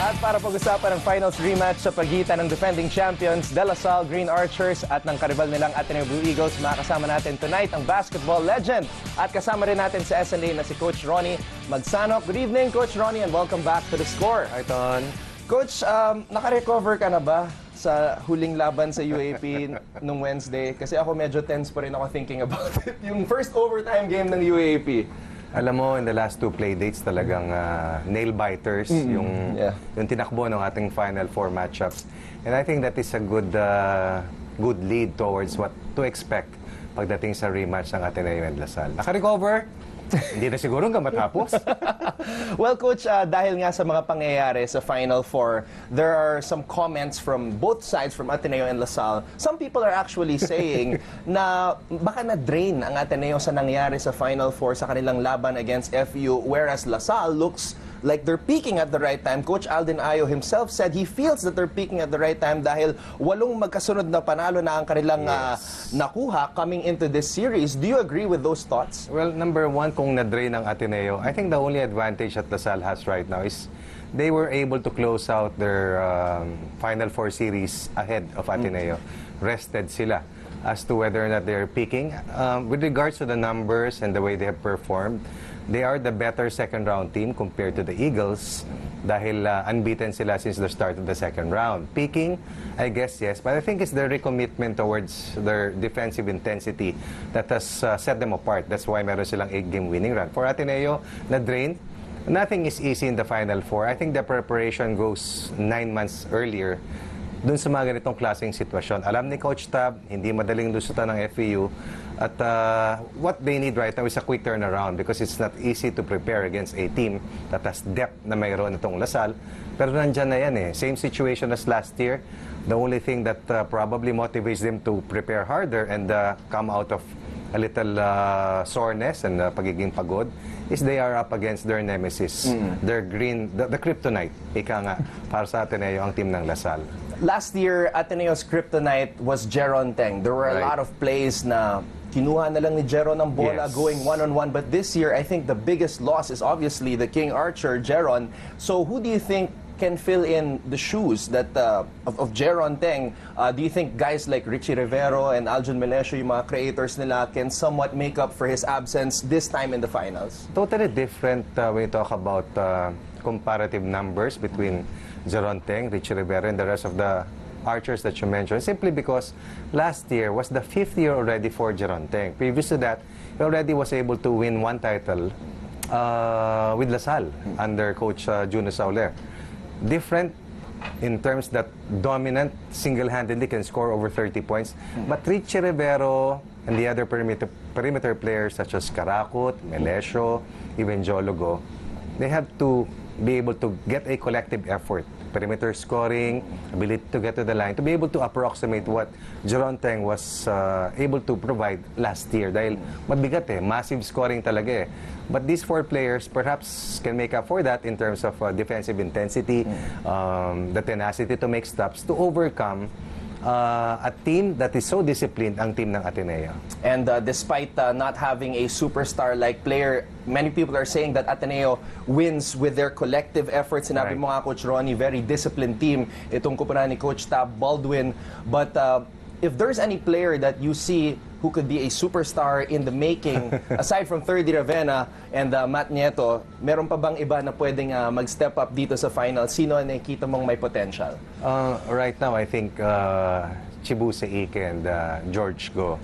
At para pag-usapan ang finals rematch sa pagitan ng defending champions, De La Salle Green Archers at ng karibal nilang Ateneo Blue Eagles, makakasama natin tonight ang basketball legend. At kasama rin natin sa SNA na si Coach Ronnie Magsanoc. Good evening, Coach Ronnie, and welcome back to The Score. Hi, Ton. Coach, naka-recover ka na ba sa huling laban sa UAP nung Wednesday? Kasi ako medyo tense pa rin ako thinking about it. Yung first overtime game ng UAP. Alam mo, in the last two play dates, talagang nail-biters yung tinakbo ng ating Final Four matchups. And I think that is a good lead towards what to expect pagdating sa rematch ng Ateneo and La Salle. Naka-recover? Hindi na siguro hanggang matapos. Well, Coach, dahil nga sa mga pangyayari sa Final Four, there are some comments from both sides, from Ateneo and La Salle. Some people are actually saying na baka na-drain ang Ateneo sa nangyari sa Final Four sa kanilang laban against FU, whereas La Salle looks like they're peaking at the right time. Coach Alden Ayo himself said he feels that they're peaking at the right time dahil 8 magkasunod na panalo na ang kanilang nakuha coming into this series. Do you agree with those thoughts? Well, number one, kung na-drain ang Ateneo, I think the only advantage that La Salle has right now is they were able to close out their Final Four series ahead of Ateneo. Rested sila as to whether or not they're peaking. With regards to the numbers and the way they have performed, they are the better second-round team compared to the Eagles dahil unbeaten sila since the start of the second round. Peaking, I guess, yes. But I think it's their recommitment towards their defensive intensity that has set them apart. That's why meron silang 8-game winning run. For Ateneo, na-drain, nothing is easy in the Final Four. I think the preparation goes 9 months earlier dun sa mga ganitong klaseng sitwasyon. Alam ni Coach Tab, hindi madaling lusutan ng FEU. At what they need right now is a quick turnaround because it's not easy to prepare against a team that has depth na mayroon itong La Salle. Pero nandyan na yan eh. Same situation as last year. The only thing that probably motivates them to prepare harder and come out of a little soreness and pagiging pagod is they are up against their nemesis. Their green, the kryptonite, ika nga, para sa Ateneo ang team ng La Salle. Last year, Ateneo's kryptonite was Jeron Teng. There were a lot of plays na kinuha na lang ni Jeron ang bola going one-on-one. But this year, I think the biggest loss is obviously the King Archer, Jeron. So who do you think can fill in the shoes that of Jeron Teng? Do you think guys like Richie Rivero and Aljon Melesio, yung mga creators nila, can somewhat make up for his absence this time in the finals? Totally different when you talk about comparative numbers between Jeron Teng, Richie Rivero, and the rest of the Archers that you mentioned, simply because last year was the 5th year already for Jeron Teng. Previous to that, he already was able to win 1 title with La Salle under Coach Juno Sauler. Different in terms that dominant, single-handedly can score over 30 points. But Richie Rivero and the other perimeter players such as Karakut, Melesio, even Jologo, they have to be able to get a collective effort. Perimeter scoring, ability to get to the line, to be able to approximate what Jeron Teng was able to provide last year. Dahil mabigat eh, massive scoring talaga eh. But these 4 players perhaps can make up for that in terms of defensive intensity, the tenacity to make stops, to overcome a team that is so disciplined, ang team ng Ateneo. And despite not having a superstar-like player, many people are saying that Ateneo wins with their collective efforts. Sinabi mo nga, Coach Ronnie, very disciplined team. Itong kupunan ni Coach Tab Baldwin. But if there's any player that you see who could be a superstar in the making, aside from 3rd Ravenna and Matt Nieto, meron pa bang iba na pwedeng mag-step up dito sa final? Sino na nakikita mong may potential? Right now, I think Chibuse Ike and George Go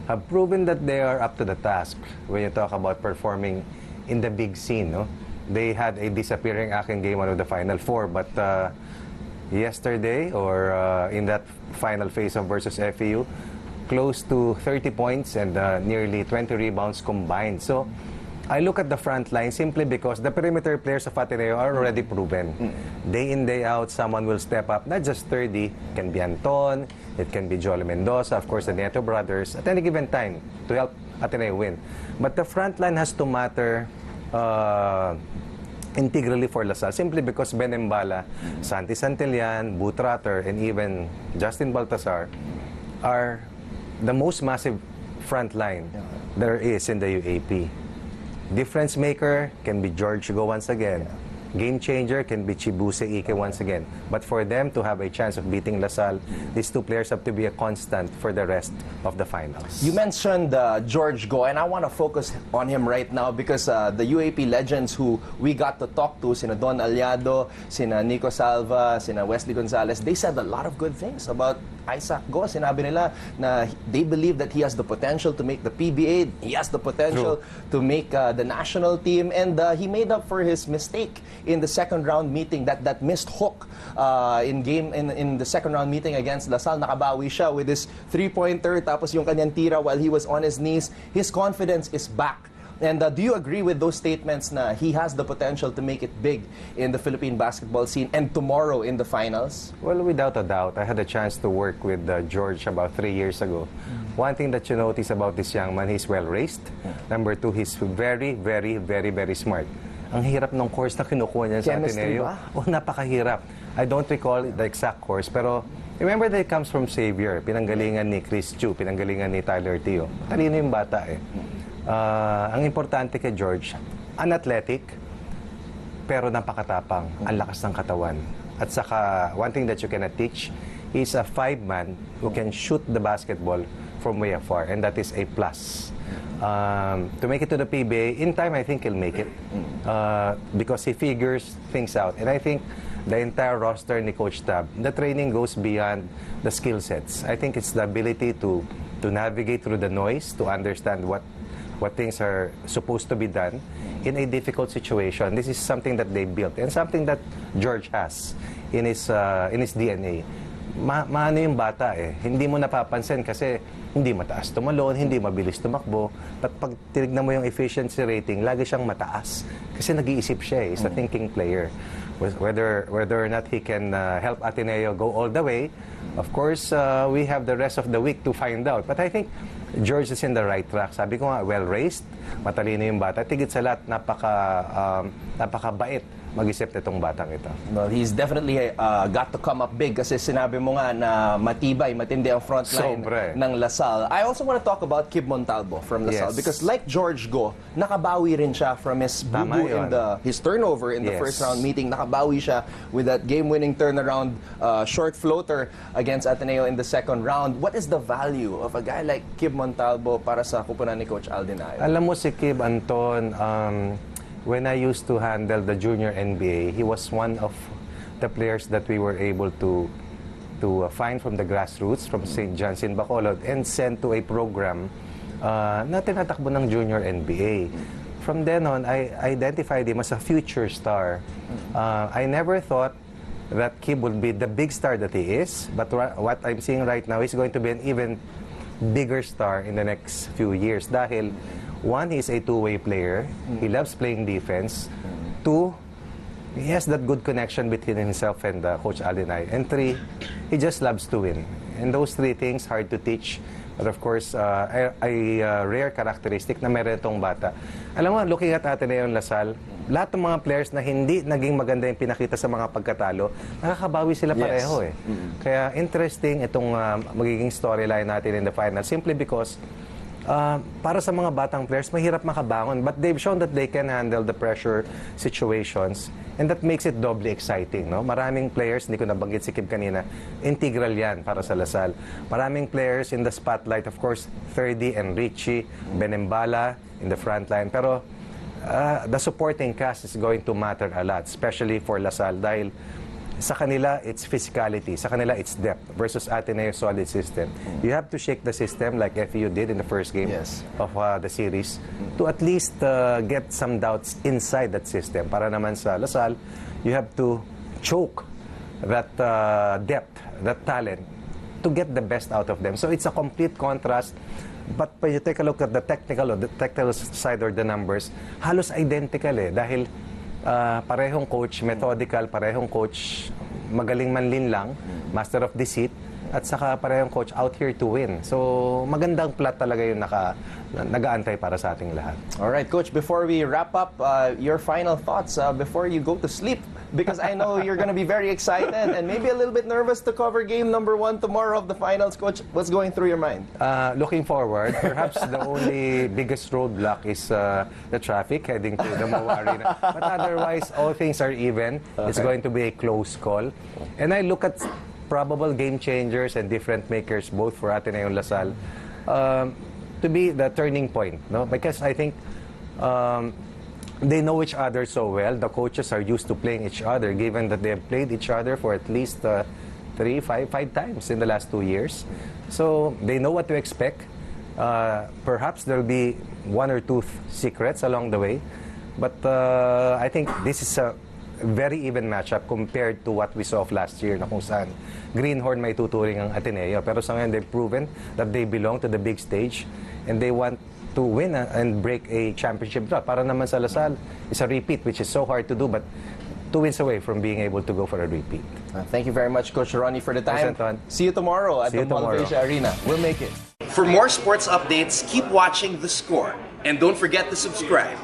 have proven that they are up to the task when you talk about performing in the big scene. No? They had a disappearing act in game 1 of the Final Four, but yesterday, or in that final phase of versus FEU, close to 30 points and nearly 20 rebounds combined. So, I look at the front line simply because the perimeter players of Ateneo are already proven. Day in, day out, someone will step up. Not just 30. It can be Anton, it can be Joel Mendoza, of course, the Nieto brothers, at any given time to help Ateneo win. But the front line has to matter integrally for La Salle simply because Ben Embala, Santi Santillan, Butrater, and even Justin Baltasar are the most massive front line there is in the UAP. Difference maker can be George Go once again. game changer can be Chibuse Ike once again. But for them to have a chance of beating LaSalle, these two players have to be a constant for the rest of the finals. You mentioned George Go, and I want to focus on him right now because the UAP legends who we got to talk to, sina Don Aliado, sina Nico Salva, sina Wesley Gonzalez, they said a lot of good things about Isaac Go. Sinabi nila na they believe that he has the potential to make the PBA, he has the potential to make the national team, and he made up for his mistake in the second round meeting, that missed hook in the second round meeting against LaSalle. Nakabawi siya with his three-pointer, tapos yung kanyang tira while he was on his knees. His confidence is back. And do you agree with those statements na he has the potential to make it big in the Philippine basketball scene and tomorrow in the finals? Well, without a doubt. I had a chance to work with George about 3 years ago. One thing that you notice about this young man, he's well-raised. Number two, he's very, very, very, very smart. Ang hirap ng course na kinukuha niya sa Chemistry Ateneo. ba? Oh, napakahirap. I don't recall the exact course, pero remember that it comes from Xavier. Pinanggalingan ni Chris Chu, pinanggalingan ni Tyler Teo. Talino yung bata eh. Ang importante kay George, unathletic, pero napakatapang, ang lakas ng katawan. At saka, one thing that you cannot teach, is a 5-man who can shoot the basketball from way afar, and that is a plus. To make it to the PBA, in time, I think he'll make it. Because he figures things out. And I think the entire roster ni Coach Tab, the training goes beyond the skill sets. I think it's the ability to navigate through the noise, to understand what things are supposed to be done in a difficult situation. This is something that they built and something that George has in his DNA. Maano yung bata eh. Hindi mo napapansin kasi hindi mataas tumalon, hindi mabilis tumakbo. But pag tinignan mo yung efficiency rating, lagi siyang mataas. Kasi nag-iisip siya eh. He's a thinking player. Whether or not he can help Ateneo go all the way, of course, we have the rest of the week to find out. But I think George is in the right track. Sabi ko nga, well-raised, matalino yung bata. Tigit sa lahat, napakabait mag-isip nitong batang ito. Well, he's definitely got to come up big kasi sinabi mo nga na matibay, matindi ang frontline ng LaSalle. I also want to talk about Kib Montalvo from LaSalle because like George Go, nakabawi rin siya from his boo-boo in his turnover in the first round meeting. Nakabawi siya with that game-winning turnaround short floater against Ateneo in the second round. What is the value of a guy like Kib Montalvo para sa kupunan ni Coach Aldinayo? Alam mo si Kib, Anton, when I used to handle the junior NBA, he was one of the players that we were able to find from the grassroots, from St. John's in Bacolod, and send to a program na tinatakbo ng junior NBA. From then on, I identified him as a future star. I never thought that Kib would be the big star that he is, but what I'm seeing right now is going to be an even bigger star in the next few years. Dahil one, he's a two-way player. He loves playing defense. Two, he has that good connection between himself and Coach Aldinayo. And three, he just loves to win. And those three things, hard to teach. But of course, a rare characteristic na meron itong bata. Alam mo, looking at Ateneo and LaSalle, lahat ng mga players na hindi naging maganda yung pinakita sa mga pagkatalo, nakakabawi sila pareho eh. Kaya interesting itong magiging storyline natin in the final. Simply because para sa mga batang players, mahirap makabangon. But they've shown that they can handle the pressure situations. And that makes it doubly exciting. No? Maraming players, hindi ko nabanggit si Kib kanina, integral yan para sa LaSalle. Maraming players in the spotlight, of course, Ferdy and Richie, Benembala in the front line. Pero the supporting cast is going to matter a lot, especially for LaSalle. Dahil sa kanila, it's physicality. Sa kanila, it's depth versus Ateneo solid system. You have to shake the system like FEU did in the first game of the series to at least get some doubts inside that system. Para naman sa LaSalle, you have to choke that depth, that talent to get the best out of them. So it's a complete contrast. But when you take a look at the technical side or the numbers, halos identical eh. Dahil parehong coach, methodical, parehong coach, magaling manlin lang, master of deceit. at saka parehong coach out here to win. So magandang plot talaga yung nag-aantay para sa ating lahat. Alright, Coach, before we wrap up, your final thoughts before you go to sleep. Because I know you're going to be very excited and maybe a little bit nervous to cover game number 1 tomorrow of the finals. Coach, what's going through your mind? Looking forward, perhaps the only biggest roadblock is the traffic heading to the MOA Arena. But otherwise, all things are even. Okay. It's going to be a close call. And I look at probable game changers and difference makers both for Ateneo and LaSalle to be the turning point, no? Because I think they know each other so well. The coaches are used to playing each other, given that they have played each other for at least 5 times in the last 2 years. So they know what to expect. Perhaps there'll be 1 or 2 secrets along the way, but I think this is a very even matchup compared to what we saw of last year, na kung saan Greenhorn may tuturing ang Ateneo, pero sa ngayon they've proven that they belong to the big stage and they want to win and break a championship draw. Para naman sa LaSalle, it's a repeat, which is so hard to do, but 2 wins away from being able to go for a repeat. Thank you very much, Coach Ronnie, for the time. See you tomorrow at the Mall of Asia Arena. We'll make it. For more sports updates, keep watching The Score. And don't forget to subscribe.